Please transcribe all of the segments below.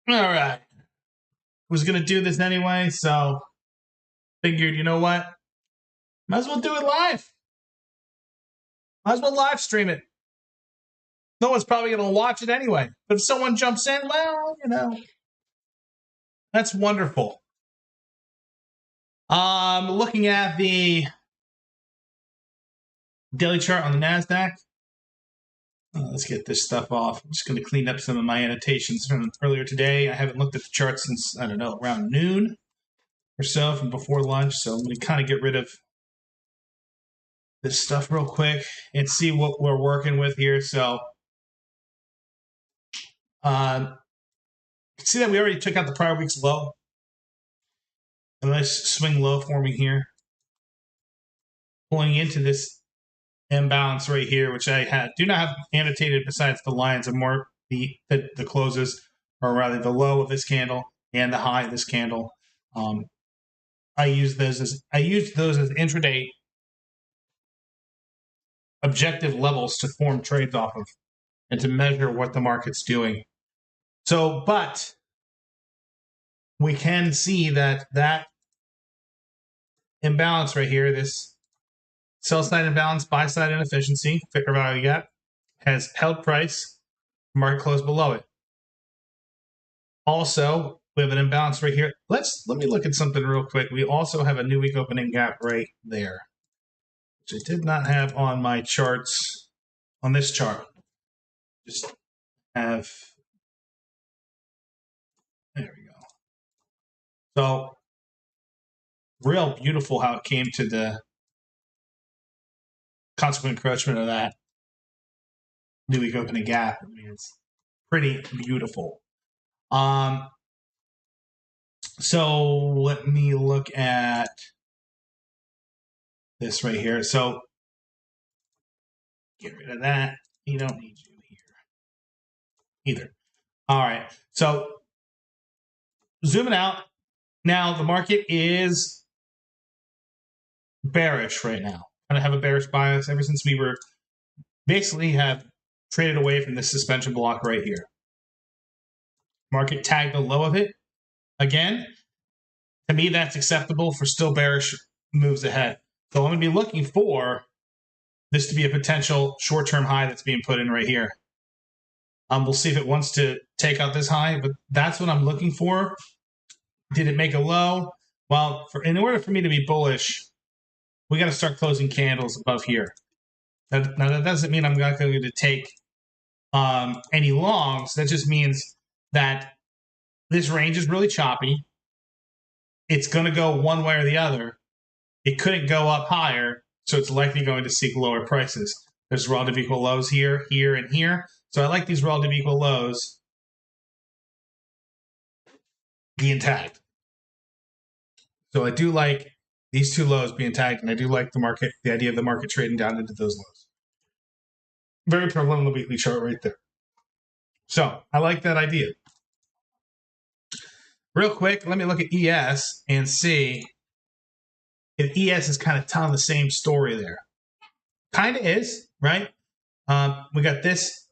All right. Was going to do this anyway, so figured, you know what? Might as well do it live. Might as well live stream it. No one's probably going to watch it anyway. But if someone jumps in, well, you know, that's wonderful. Looking at the daily chart on the Nasdaq. Let's get this stuff off. I'm just going to clean up some of my annotations from earlier today. I haven't looked at the chart since, I don't know, around noon or so from before lunch. So I'm going to kind of get rid of this stuff real quick and see what we're working with here. So, see that we already took out the prior week's low. A nice swing low forming here. Pulling into this imbalance right here, which I do not have annotated besides the lines and more the closes, or rather the low of this candle and the high of this candle. I used those as intraday objective levels to form trades off of and to measure what the market's doing. So, but we can see that imbalance right here, this sell side imbalance, buy side inefficiency, fair value gap, has held price, market closed below it. Also, we have an imbalance right here. Let me look at something real quick. We also have a new week opening gap right there, which I did not have on my charts, on this chart. Just have, there we go. So, real beautiful how it came to the consequent encroachment of that new week opening gap. I mean, it's pretty beautiful. So let me look at this right here. So get rid of that. You don't need you here either. All right. So zooming out. Now the market is bearish right now. Kind of have a bearish bias ever since we were basically have traded away from this suspension block right here. Market tagged the low of it. Again, to me, that's acceptable for still bearish moves ahead. So I'm going to be looking for this to be a potential short-term high that's being put in right here. We'll see if it wants to take out this high, but that's what I'm looking for. Did it make a low? Well, in order for me to be bullish, we got to start closing candles above here. Now that doesn't mean I'm not going to take any longs. That just means that this range is really choppy. It's going to go one way or the other. It couldn't go up higher, so it's likely going to seek lower prices. There's relative equal lows here, here, and here. So I like these relative equal lows being tagged. So I do like these two lows being tagged, and I do like the idea of the market trading down into those lows. Very prevalent on the weekly chart right there. So I like that idea. Real quick, let me look at ES and see if ES is kind of telling the same story there. Kind of is, right? We got this.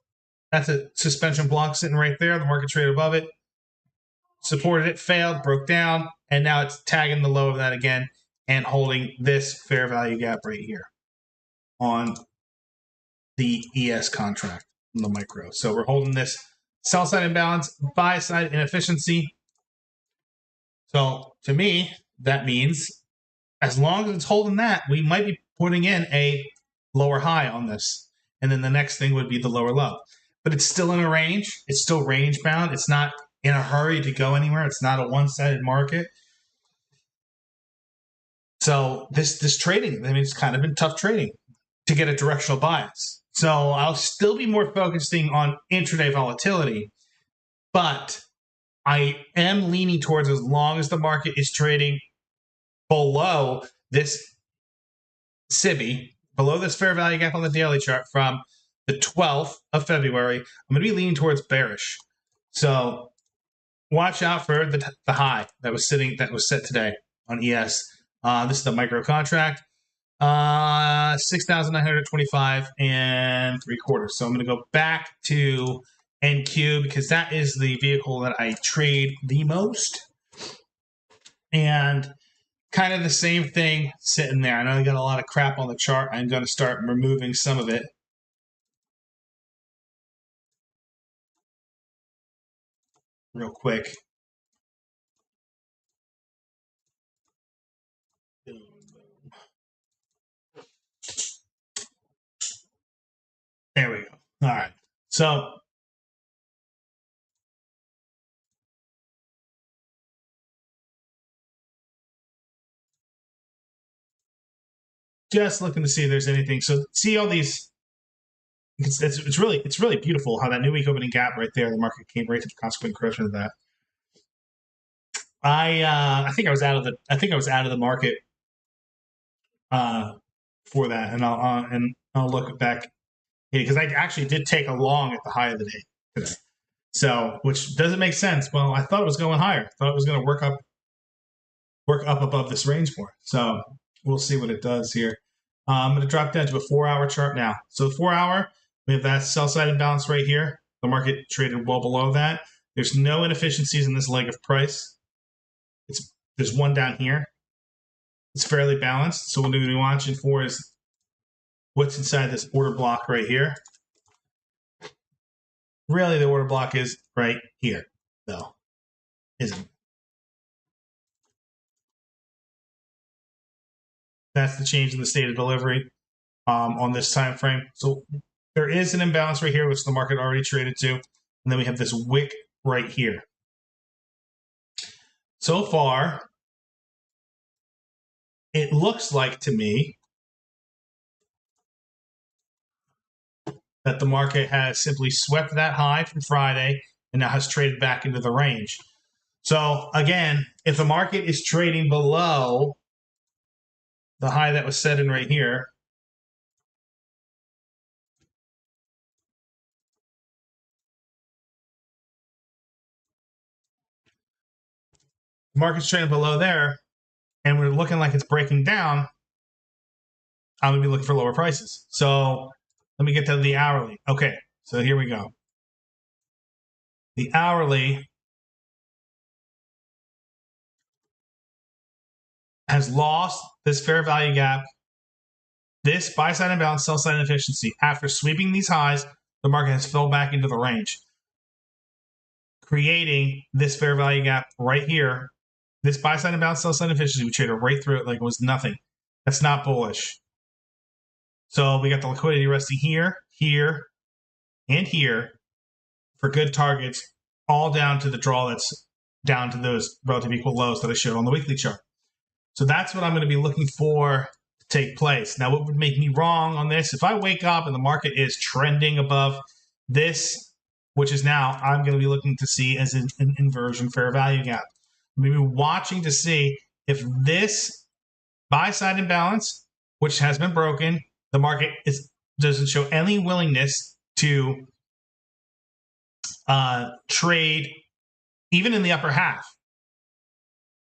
That's a suspension block sitting right there. The market traded above it. Supported it, failed, broke down, and now it's tagging the low of that again and holding this fair value gap right here on the ES contract in the micro. So we're holding this sell side imbalance, buy side inefficiency. So to me, that means as long as it's holding that, we might be putting in a lower high on this. And then the next thing would be the lower low. But it's still in a range. It's still range bound. It's not in a hurry to go anywhere. It's not a one-sided market. So this trading, I mean, it's kind of been tough trading to get a directional bias. So I'll still be more focusing on intraday volatility, but I am leaning towards, as long as the market is trading below this SIBI, below this fair value gap on the daily chart from the 12th of February, I'm going to be leaning towards bearish. So watch out for the high that was set today on ES. This is the micro contract, 6,925 and 3/4. So I'm going to go back to NQ because that is the vehicle that I trade the most. And kind of the same thing sitting there. I know they got a lot of crap on the chart. I'm going to start removing some of it. Real quick. There we go. All right. So just looking to see if there's anything. So see all these. It's really beautiful how that new week opening gap right there. The market came right to the consequent correction of that. I think I was out of the market for that, and I'll look back because I actually did take a long at the high of the day today. So, which doesn't make sense. Well, I thought it was going higher. I thought it was going to work up above this range more. So we'll see what it does here. I'm going to drop down to a 4-hour chart now. So the 4-hour, we have that sell side imbalance right here. The market traded well below that. There's no inefficiencies in this leg of price. There's one down here. It's fairly balanced. So what we're going to be watching for is what's inside this order block right here. Really, the order block is right here, though, isn't it? That's the change in the state of delivery on this time frame. So there is an imbalance right here, which the market already traded to. And then we have this wick right here. So far, it looks like to me that the market has simply swept that high from Friday and now has traded back into the range. So again, if the market is trading below the high that was set in right here, the market's trading below there, and we're looking like it's breaking down, I'm going to be looking for lower prices. So let me get to the hourly. Okay, so here we go. The hourly has lost this fair value gap, this buy side imbalance, sell side inefficiency. After sweeping these highs, the market has fell back into the range, creating this fair value gap right here. This buy side imbalance, sell side inefficiency, we traded right through it like it was nothing. That's not bullish. So we got the liquidity resting here, here, and here for good targets, all down to the draw that's down to those relative equal lows that I showed on the weekly chart. So that's what I'm going to be looking for to take place. Now, what would make me wrong on this? If I wake up and the market is trending above this, which is now I'm going to be looking to see as an inversion fair value gap. I'm going to be watching to see if this buy side imbalance, which has been broken, the market doesn't show any willingness to trade even in the upper half.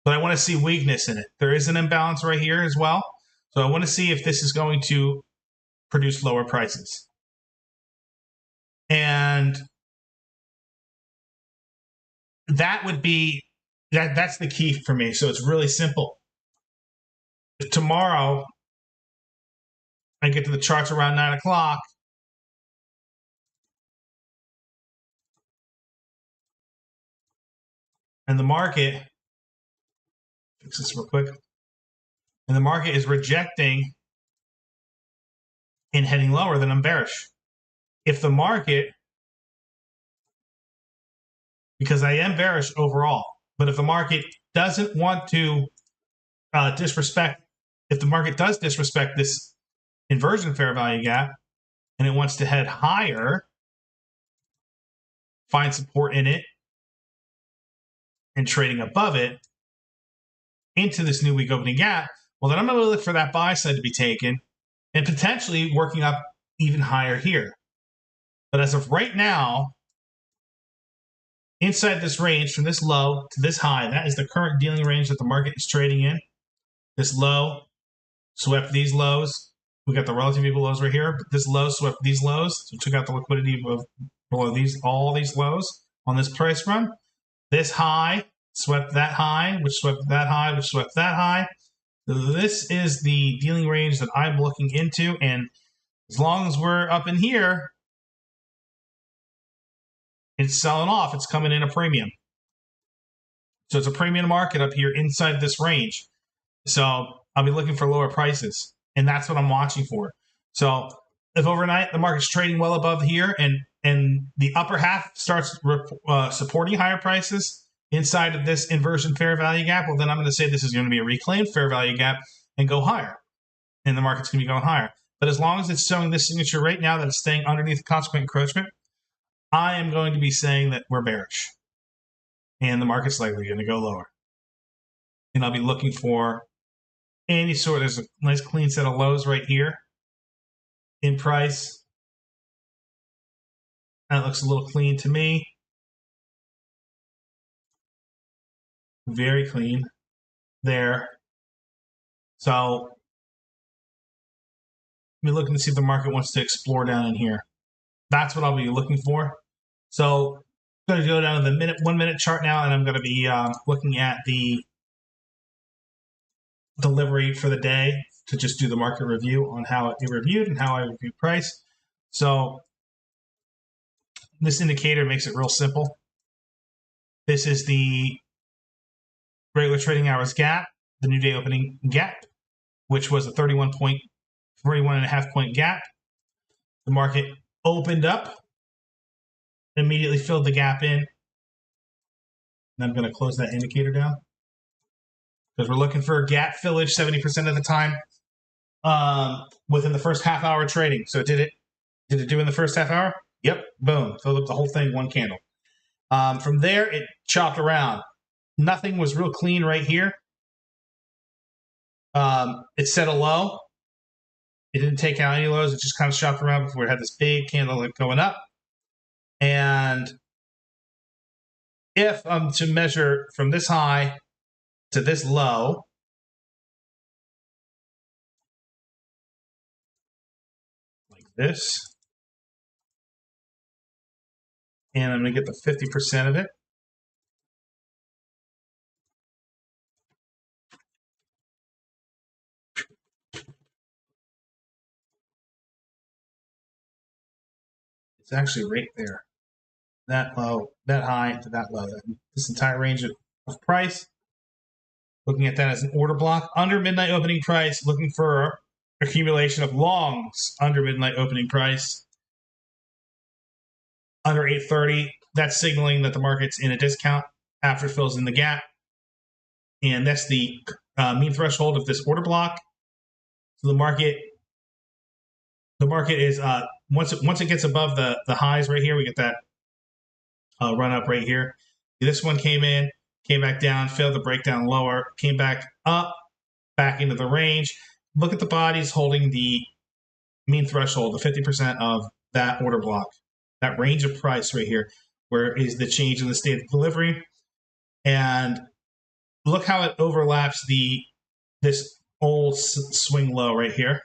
But I want to see weakness in it. There is an imbalance right here as well. So I want to see if this is going to produce lower prices. And that would be, that's the key for me. So it's really simple. If tomorrow I get to the charts around 9 o'clock, and the market, fix this real quick, and the market is rejecting and heading lower, then I'm bearish. If the market, because I am bearish overall, but if the market doesn't want to disrespect, if the market does disrespect this inversion fair value gap and it wants to head higher, find support in it, and trading above it into this new week opening gap, well, then I'm going to look for that buy side to be taken and potentially working up even higher here. But as of right now, inside this range from this low to this high, that is the current dealing range that the market is trading in. This low swept these lows. We got the relative equal lows right here, but this low swept these lows, so took out the liquidity of below all these lows on this price run. This high swept that high, which swept that high, which swept that high. So this is the dealing range that I'm looking into, and as long as we're up in here, it's selling off. It's coming in a premium. So it's a premium market up here inside this range. So I'll be looking for lower prices, and that's what I'm watching for. So if overnight the market's trading well above here and the upper half starts supporting higher prices inside of this inversion fair value gap, well, then I'm going to say this is going to be a reclaimed fair value gap and go higher. And the market's going to be going higher. But as long as it's showing this signature right now that it's staying underneath the consequent encroachment, I am going to be saying that we're bearish. And the market's likely going to go lower. And I'll be looking for any sort. There's a nice clean set of lows right here in price. That looks a little clean to me. Very clean there. So be looking to see if the market wants to explore down in here. That's what I'll be looking for. So I'm going to go down to the 1 minute chart now, and I'm going to be looking at the delivery for the day to just do the market review on how it reviewed and how I review price. So this indicator makes it real simple. This is the regular trading hours gap, the new day opening gap, which was a 31.5 point gap. The market opened up, immediately filled the gap in. And I'm going to close that indicator down because we're looking for a gap fillage 70% of the time within the first half hour trading. So did it do in the first half hour? Yep, boom, filled up the whole thing, one candle. From there, it chopped around. Nothing was real clean right here. It set a low. It didn't take out any lows. It just kind of shopped around before it had this big candle going up. And if I'm to measure from this high to this low, like this, and I'm going to get the 50% of it. It's actually right there. That low, that high to that low. This entire range of price. Looking at that as an order block. Under midnight opening price, looking for accumulation of longs under midnight opening price. Under 8:30, that's signaling that the market's in a discount after it fills in the gap. And that's the mean threshold of this order block. So the market is once it gets above the highs right here, we get that run up right here. This one came in, came back down, failed to break down lower, came back up, back into the range. Look at the bodies holding the mean threshold, the 50% of that order block, that range of price right here, where is the change in the state of delivery. And look how it overlaps this old swing low right here.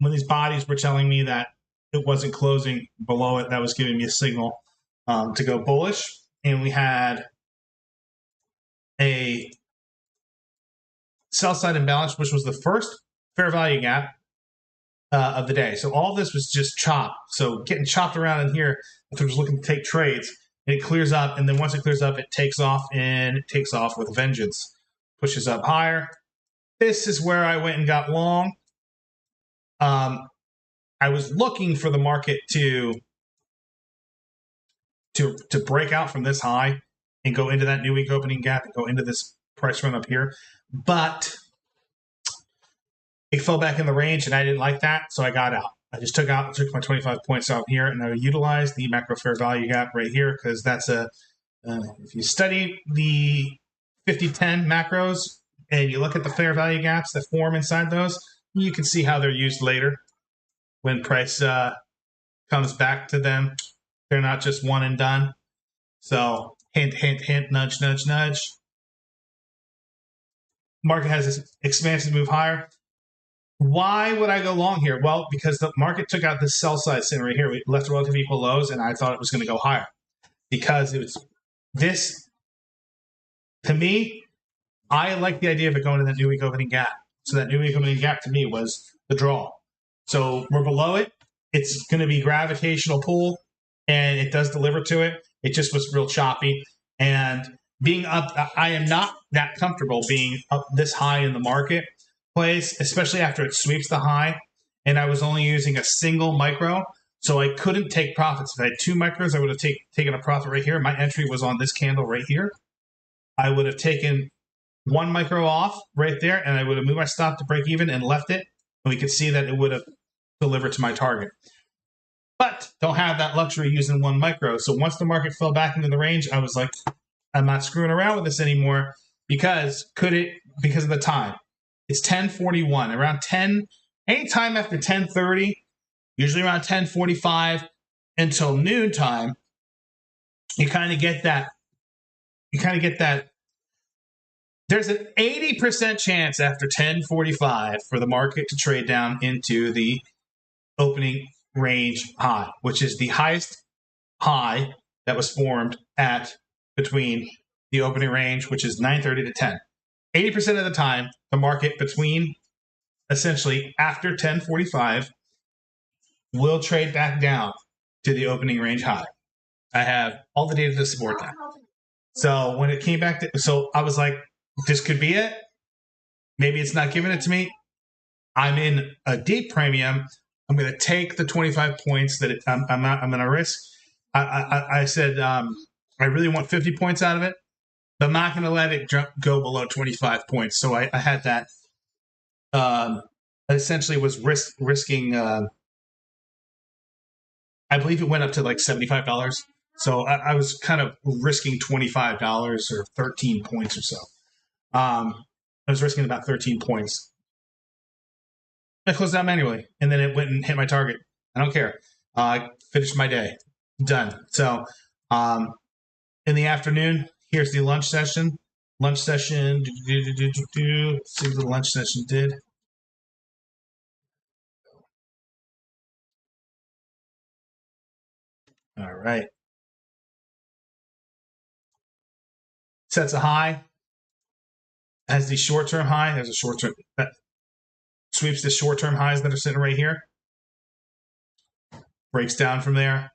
When these bodies were telling me that it wasn't closing below it, that was giving me a signal to go bullish. And we had a sell side imbalance, which was the first fair value gap of the day. So all this was just chopped. So getting chopped around in here, if I was looking to take trades, and it clears up, and then once it clears up, it takes off, and it takes off with vengeance. Pushes up higher. This is where I went and got long. I was looking for the market to break out from this high and go into that new week opening gap and go into this price run up here. But it fell back in the range, and I didn't like that, so I got out. I just took my 25 points out here, and I utilized the macro fair value gap right here because that's if you study the 50-10 macros and you look at the fair value gaps that form inside those, you can see how they're used later when price comes back to them. They're not just one and done. So hint, hint, hint, nudge, nudge, nudge. Market has this expansive move higher. Why would I go long here? Well, because the market took out this sell side sin right here. We left relative equal lows, and I thought it was going to go higher because it was this. To me, I like the idea of it going to the new week opening gap. So that new week opening gap to me was the draw. So we're below it. It's going to be gravitational pull, and it does deliver to it. It just was real choppy. And being up, I am not that comfortable being up this high in the marketplace, especially after it sweeps the high. And I was only using a single micro, so I couldn't take profits. If I had 2 micros, I would have taken a profit right here. My entry was on this candle right here. I would have taken 1 micro off right there, and I would have moved my stop to break even and left it, and we could see that it would have delivered to my target. But don't have that luxury using 1 micro. So once the market fell back into the range, I was like, I'm not screwing around with this anymore because of the time. It's 10:41, around 10, anytime after 10:30, usually around 10:45 until noon time, you kind of get that. There's an 80% chance after 10:45 for the market to trade down into the opening range high, which is the highest high that was formed at between the opening range, which is 9:30 to 10. 80% of the time, the market between essentially after 10:45 will trade back down to the opening range high. I have all the data to support that. So when it came back so I was like, this could be it. Maybe it's not giving it to me. I'm in a deep premium. I'm going to take the 25 points that I'm going to risk. I said I really want 50 points out of it, but I'm not going to let it go below 25 points. So I had that. I essentially was risking. I believe it went up to like $75. So I was kind of risking $25 or 13 points or so. I was risking about 13 points. I closed out manually, and then it went and hit my target. I don't care. I finished my day. Done. So in the afternoon, here's the lunch session. Lunch session. See what the lunch session did. All right. Sets a high. Has the short-term high. Has a short-term that sweeps the short-term highs that are sitting right here. Breaks down from there.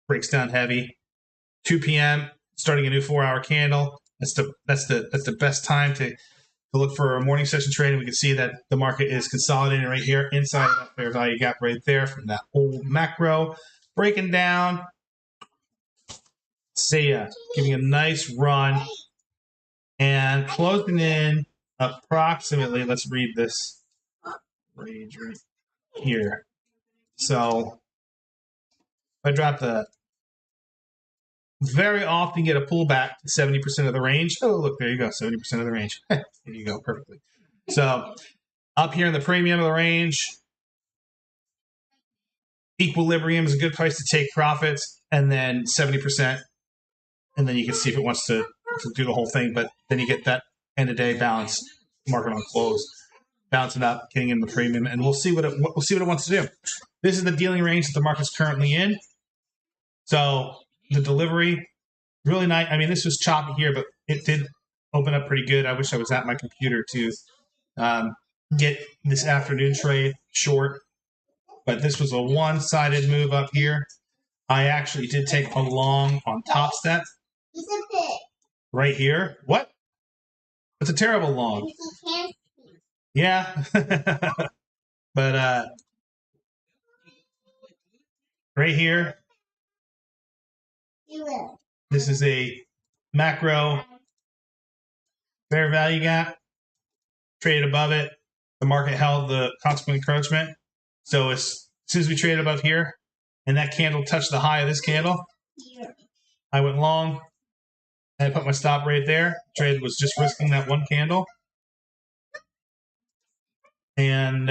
Breaks down heavy. 2 p.m. starting a new 4-hour candle. That's the best time to look for a morning session trading. We can see that the market is consolidating right here inside of that fair value gap right there from that old macro. Breaking down. See ya. Giving a nice run. And closing in approximately, let's read this range right here. So if I drop very often get a pullback to 70% of the range. Oh, look, there you go, 70% of the range. There you go, perfectly. So up here in the premium of the range, equilibrium is a good place to take profits, and then 70%, and then you can see if it wants to do the whole thing, but then you get that end of day balance, market on close, bouncing up, getting in the premium, and we'll see what it wants to do. This is the dealing range that the market's currently in. So the delivery, really nice. I mean, this was choppy here, but it did open up pretty good. I wish I was at my computer to get this afternoon trade short, but this was a one-sided move up here. I actually did take a long on top step right here. What? It's a terrible long. Yeah. But right here, this is a macro fair value gap. Traded above it. The market held the consequent encroachment. So as soon as we traded above here, and that candle touched the high of this candle, I went long, and I put my stop right there. Trade was just risking that one candle. And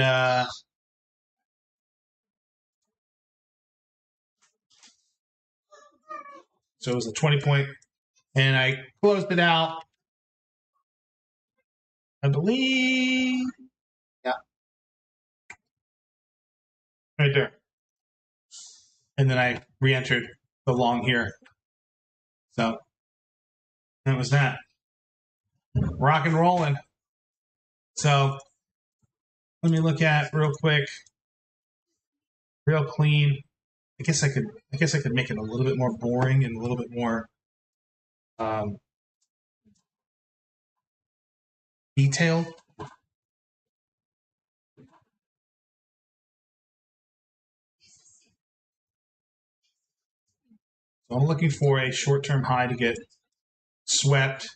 so it was a 20-point, and I closed it out, I believe, yeah, right there. And then I re-entered the long here. So that was that. Rock and rolling. So let me look at real quick, real clean. I guess I could make it a little bit more boring and a little bit more detailed. So I'm looking for a short-term high to get swept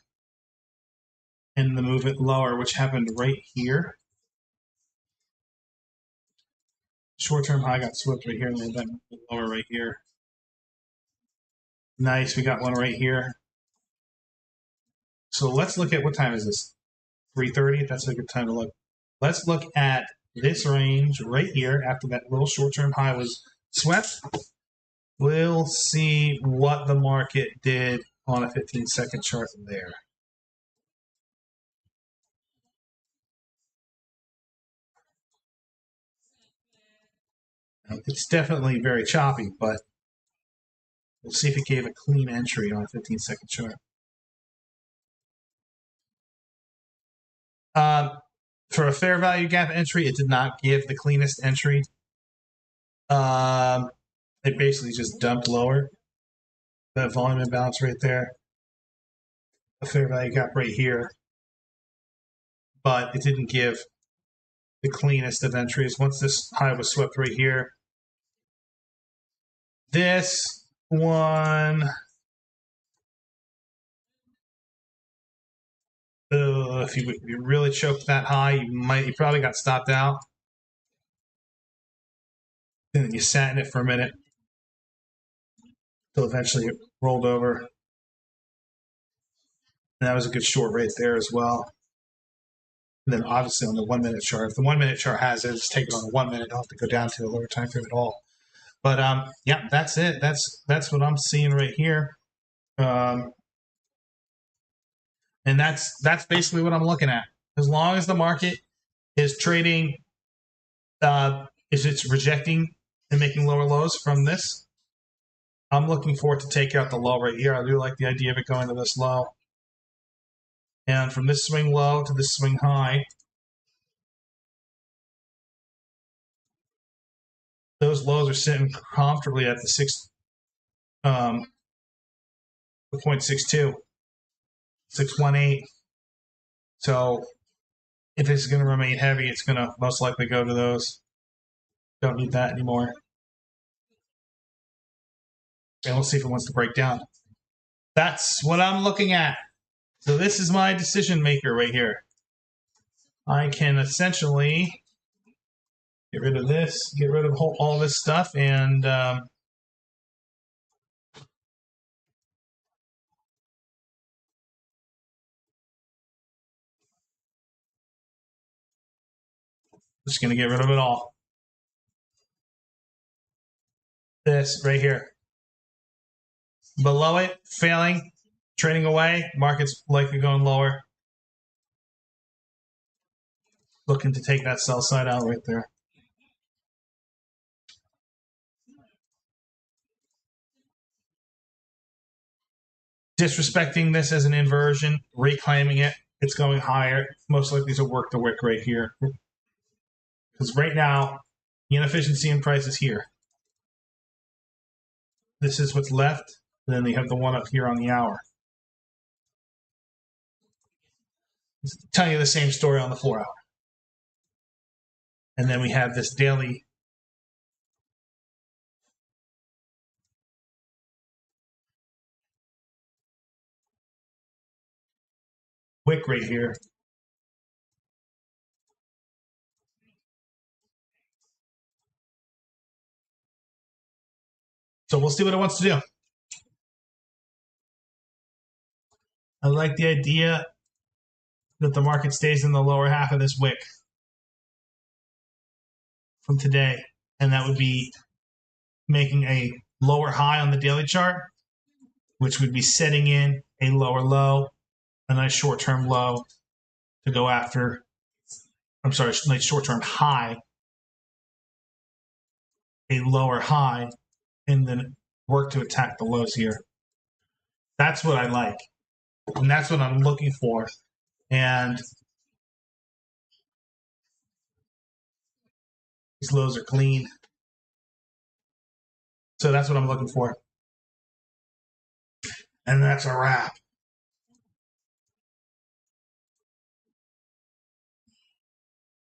and the movement lower, which happened right here. Short-term high got swept right here, and then that movement lower right here. Nice, we got one right here. So let's look at, what time is this? 3:30. That's a good time to look. Let's look at this range right here after that little short-term high was swept. We'll see what the market did on a 15-second chart there. It's definitely very choppy, but we'll see if it gave a clean entry on a 15-second chart. For a fair value gap entry, it did not give the cleanest entry. It basically just dumped lower. That volume imbalance right there. A fair value gap right here. But it didn't give the cleanest of entries. Once this high was swept right here, this one, if you really choked that high, you probably got stopped out. And then you sat in it for a minute until eventually it rolled over. And that was a good short right there as well. And then obviously on the 1 minute chart, if the 1 minute chart has it, just take it on the 1 minute. Don't have to go down to a lower time frame at all. But yeah, that's it. That's what I'm seeing right here. And that's basically what I'm looking at. As long as the market is trading, it's rejecting and making lower lows from this, I'm looking for it to take out the low right here. I do like the idea of it going to this low. And from this swing low to this swing high, those lows are sitting comfortably at the 0.62, 618. So if it's going to remain heavy, it's going to most likely go to those. Don't need that anymore. And we'll see if it wants to break down. That's what I'm looking at. So this is my decision maker right here. I can essentially get rid of this, get rid of all this stuff, and just going to get rid of it all. This right here. Below it, failing, trading away, market's likely going lower. Looking to take that sell side out right there. Disrespecting this as an inversion, reclaiming it, it's going higher. Most likely to work the wick right here. Because right now, the inefficiency in price is here. This is what's left. And then they have the one up here on the hour. It's telling you the same story on the 4 hour. And then we have this daily wick right here. So we'll see what it wants to do. I like the idea that the market stays in the lower half of this wick from today. And that would be making a lower high on the daily chart, which would be setting in a lower low, a nice short-term low to go after. I'm sorry, nice short-term high a lower high and then work to attack the lows here. That's what I like. And that's what I'm looking for. And these lows are clean. So that's what I'm looking for. And that's a wrap.